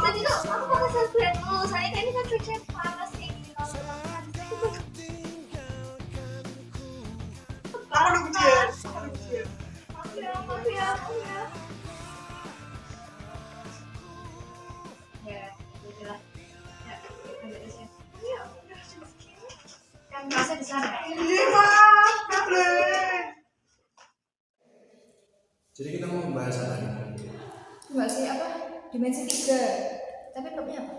Tadi tuh aku pakai selfie dulu, soalnya kan ini kan cuaca panas kayak gini. Kalau makan Aku udah ujian. Aku udah ujian. maaf ya, maaf ya, maaf ya. Ya, udahlah. Ya, ambil di sini. Ya, udah segini. Yang biasa di sana. Iya, Bang. Boleh. Jadi kita mau membahas apa nih? Enggak sih, apa? Dimensi 3. Tapi babnya apa?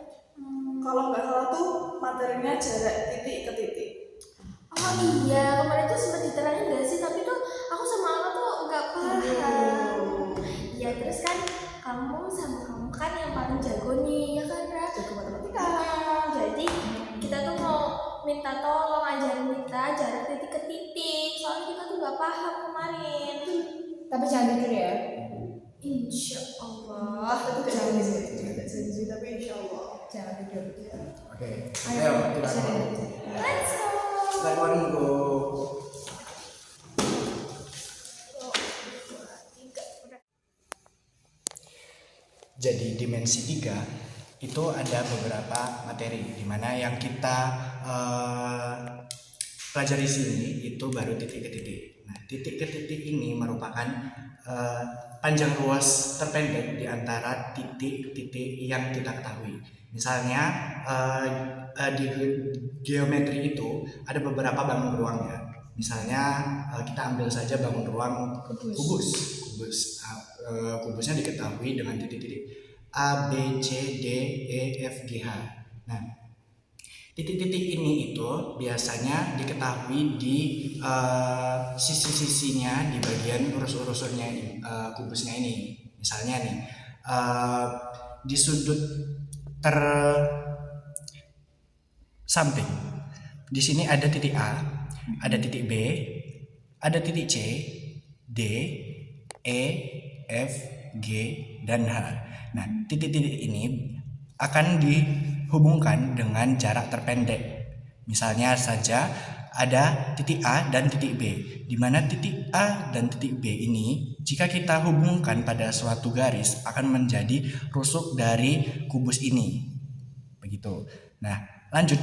Kalau nggak salah tuh materinya jarak titik ke titik. Oh iya, kemarin tuh sempat diterangin nggak sih? Tapi tuh aku sama Alma tuh nggak paham. Iya, terus kan kamu sama kamu kan yang paling jago nih, ya kan, Ra? Jago matematika. Jadi kita tuh mau minta tolong ajarin kita jarak titik ke titik. Soalnya kita tuh nggak paham kemarin. Tapi jangan tidur ya. Insya Allah. Itu gak janji sih, gak janji tapi insya Allah. Jangan tidur. Oke, ayo kita mulai. Let's go. Like one go. Jadi dimensi 3 itu ada beberapa materi di mana yang kita pelajari sini itu baru titik ke titik. Nah, titik ke titik ini merupakan panjang ruas terpendek di antara titik-titik yang kita ketahui. Misalnya di geometri itu ada beberapa bangun ruangnya. Misalnya kita ambil saja bangun ruang kubus. Kubusnya diketahui dengan titik-titik A, B, C, D, E, F, G, H. Nah, titik-titik ini itu biasanya diketahui di sisi-sisinya di bagian urus-urusannya kubusnya ini. Misalnya nih di sudut samping. Di sini ada titik A, ada titik B, ada titik C, D, E, F, G, dan H. Nah, titik-titik ini akan dihubungkan dengan jarak terpendek. Misalnya saja ada titik A dan titik B, di mana titik A dan titik B ini jika kita hubungkan pada suatu garis akan menjadi rusuk dari kubus ini. Begitu. Nah, lanjut.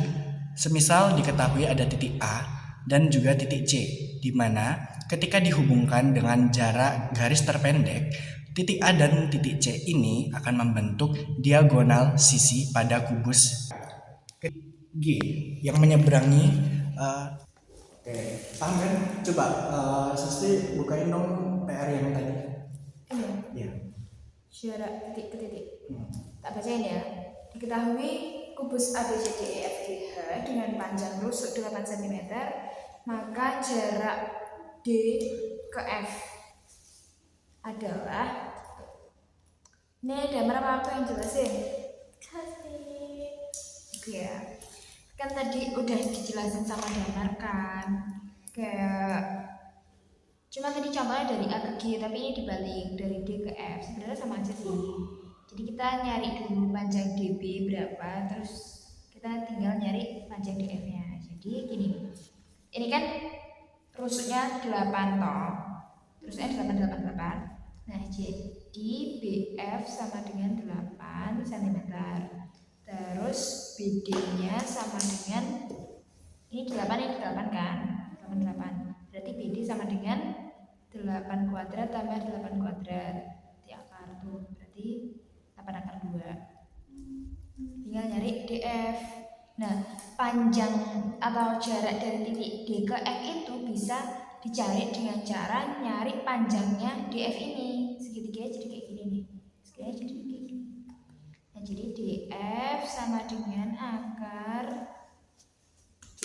Semisal diketahui ada titik A dan juga titik C, di mana ketika dihubungkan dengan jarak garis terpendek, titik A dan titik C ini akan membentuk diagonal sisi pada kubus G yang menyeberangi. Oke, paham kan? Coba Susti bukain dong PR yang tadi. Ini Ya. jarak titik ke titik. Tak bacain ya. Diketahui kubus ABCDEFGH dengan panjang rusuk 8 cm, maka jarak D ke F adalah, ini gambar apa yang jelasin? Kasih. Oke ya. Kan tadi udah dijelasin sama Damar kan, kayak cuma tadi contohnya dari A ke G, tapi ini dibalik dari D ke F. Sebenarnya sama aja sih. Jadi kita nyari dulu panjang DB berapa, terus kita tinggal nyari panjang DF-nya. Jadi gini, ini kan rusuknya 8 toh, terusnya 888. Nah, jadi BF sama dengan 8 cm. Terus BD-nya sama dengan, ini 8 kan? 8. Berarti BD sama dengan 8 kuadrat tambah 8 kuadrat di akar tuh. Berarti 8 akar 2. Tinggal nyari DF. Nah, panjang atau jarak dari titik D ke F itu bisa dicari dengan cara nyari panjangnya DF ini. Segitiganya jadi kayak gini nih. Segitiganya jadi kayak gini. Nah, jadi DF sama dengan akar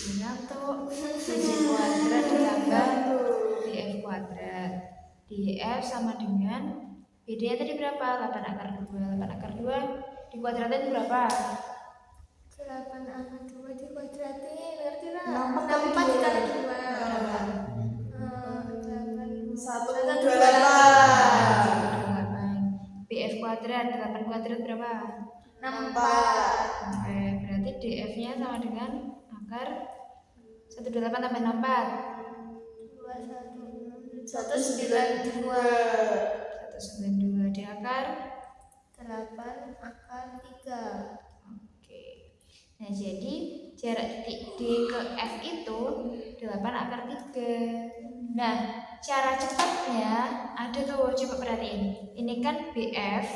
nyatu BD kuadrat ditambah DF kuadrat. DF sama dengan BD nya tadi berapa? 8 akar 2. 8 akar 2 dikuadratin berapa? 8 akar 2 dikuadratin, ngerti lah? 4 dikali 2. 128. BF kuadrat 8 kuadrat berapa? 64. Oke, berarti DF nya sama dengan akar 128 tambah 64 192. 92 di akar 8 akar 3. Oke. Nah, jadi jarak titik D ke F itu 8 akar 3. Nah, cara cepatnya ada tuh, coba perhatiin. Ini kan BF.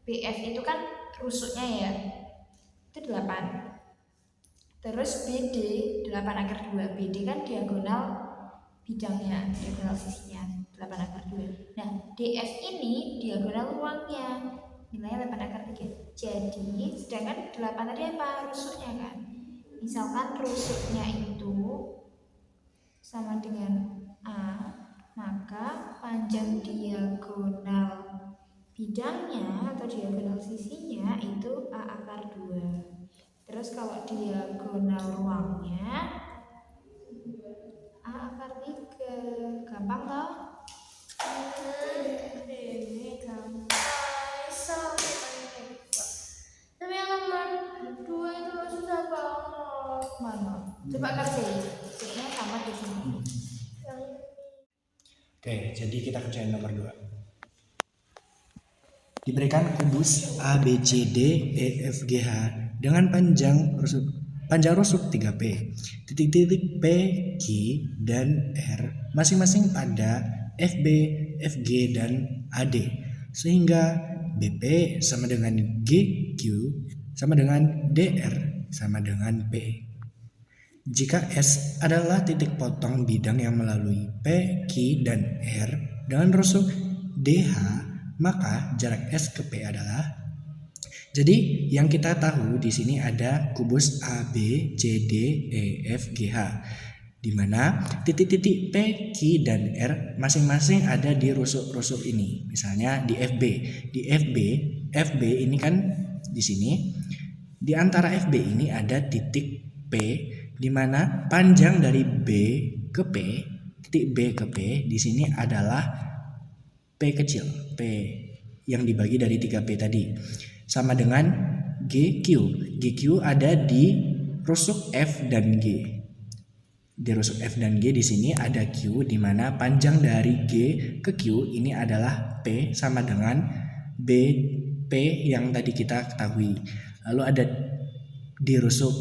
BF itu kan rusuknya ya. Itu 8. Terus BD 8 akar 2. BD kan diagonal bidangnya, diagonal sisinya 8 akar 2. Nah, DF ini diagonal ruangnya, nilainya 8 akar 3. Jadi, sedangkan 8 tadi apa? Rusuknya kan. Misalkan rusuknya itu sama dengan A, maka panjang diagonal bidangnya atau diagonal sisinya itu A akar 2. Terus kalau diagonal ruangnya A akar 3. Gampang toh? Ini gampang. Tapi yang nomor 2 itu susah banget. Mana? Coba kasih. C-nya sama di sini. Yang ini. Oke, jadi kita kerjain nomor 2. Diberikan kubus A, B, C, D, E, F, G, H dengan panjang rusuk 3P. Titik-titik P, Q, dan R masing-masing pada FB, FG, dan AD. Sehingga BP sama dengan GQ sama dengan DR sama dengan P. Jika S adalah titik potong bidang yang melalui P, Q, dan R dengan rusuk DH, maka jarak S ke P adalah. Jadi yang kita tahu di sini ada kubus A, B, C, D, E, F, G, H, di mana titik-titik P, Q, dan R masing-masing ada di rusuk-rusuk ini. Misalnya di FB, FB ini kan di sini. Di antara FB ini ada titik P, di mana panjang dari B ke P, titik B ke P di sini adalah P kecil, P yang dibagi dari 3P tadi. Sama dengan GQ. GQ ada di rusuk F dan G. Di rusuk F dan G di sini ada Q, di mana panjang dari G ke Q ini adalah P sama dengan BP yang tadi kita ketahui. Lalu ada di rusuk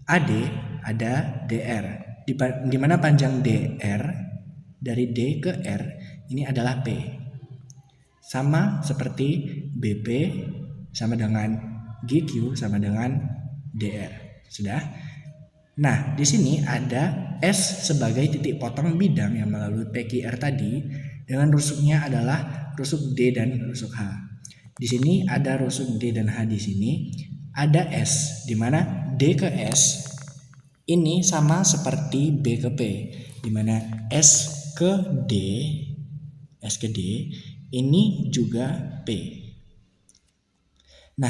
AD ada DR, di mana panjang DR dari D ke R ini adalah P. Sama seperti BP sama dengan GQ sama dengan DR. Sudah? Nah, di sini ada S sebagai titik potong bidang yang melalui PQR tadi dengan rusuknya adalah rusuk D dan rusuk H. Di sini ada rusuk D dan H di sini. Ada S di mana D ke S ini sama seperti B ke P, di mana S ke D ini juga P. Nah,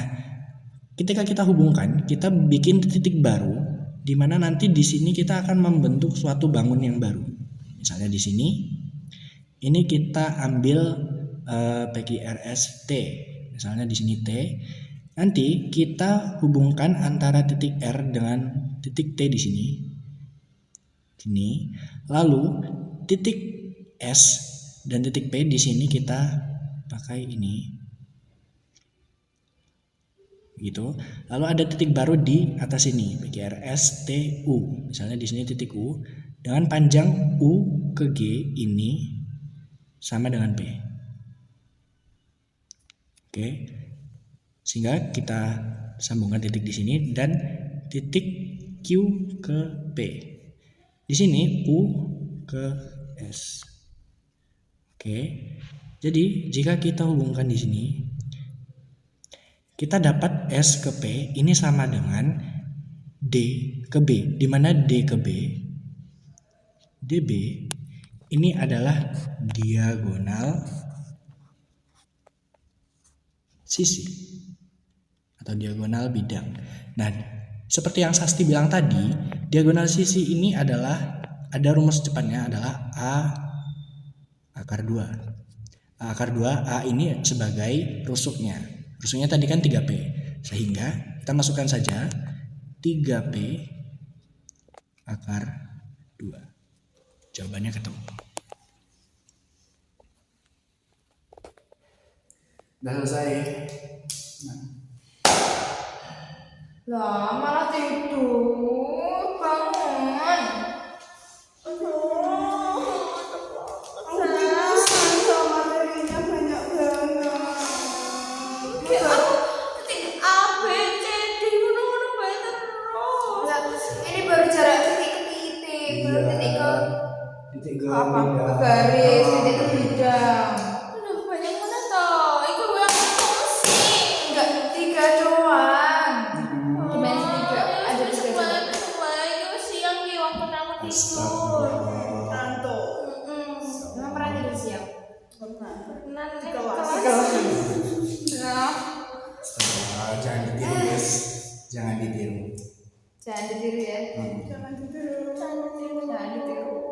ketika kita hubungkan, kita bikin titik baru, di mana nanti di sini kita akan membentuk suatu bangun yang baru. Misalnya di sini, ini kita ambil PQRS T, misalnya di sini T. Nanti kita hubungkan antara titik R dengan titik T di sini. Lalu titik S dan titik P di sini kita pakai ini. Gitu. Lalu ada titik baru di atas ini, PQRS TU. Misalnya di sini titik U dengan panjang U ke G ini sama dengan P. Oke. Sehingga kita sambungkan titik di sini dan titik Q ke P. Di sini U ke S. Oke. Jadi jika kita hubungkan di sini, kita dapat S ke P ini sama dengan D ke B, di mana D ke B, DB ini adalah diagonal sisi atau diagonal bidang. Nah, seperti yang Sasti bilang tadi, diagonal sisi ini adalah ada rumus cepatnya adalah A akar 2. A akar 2, A ini sebagai rusuknya. Rusuknya tadi kan 3P, sehingga kita masukkan saja 3P akar 2. Jawabannya ketemu. Udah selesai. Nah, Lah, malah tidur. Bangun. Aku bosan sama materinya banyak banget. Kayak aku titik A, B, C, D, ngono-ngono bae terus. Lah, ini baru jarak titik ke titik, belum titik ke titik ke apa? bidang. Ke garis, titik ke bidang. Udah banyak mana toh? Iku yang pusing. Enggak, 3 doang. Hmm. Dimensi 3 ada 3 sebelah doang. sebelah itu siang nih waktu aku tidur. Astagfirullah. Tanto. Emang pernah tidur siang? Nanti Kelas. Nah, Astagfirullah, jangan ditiru guys. Jangan ditiru. jangan ditiru ya. Hmm. Jangan tidur. Jangan ditiru.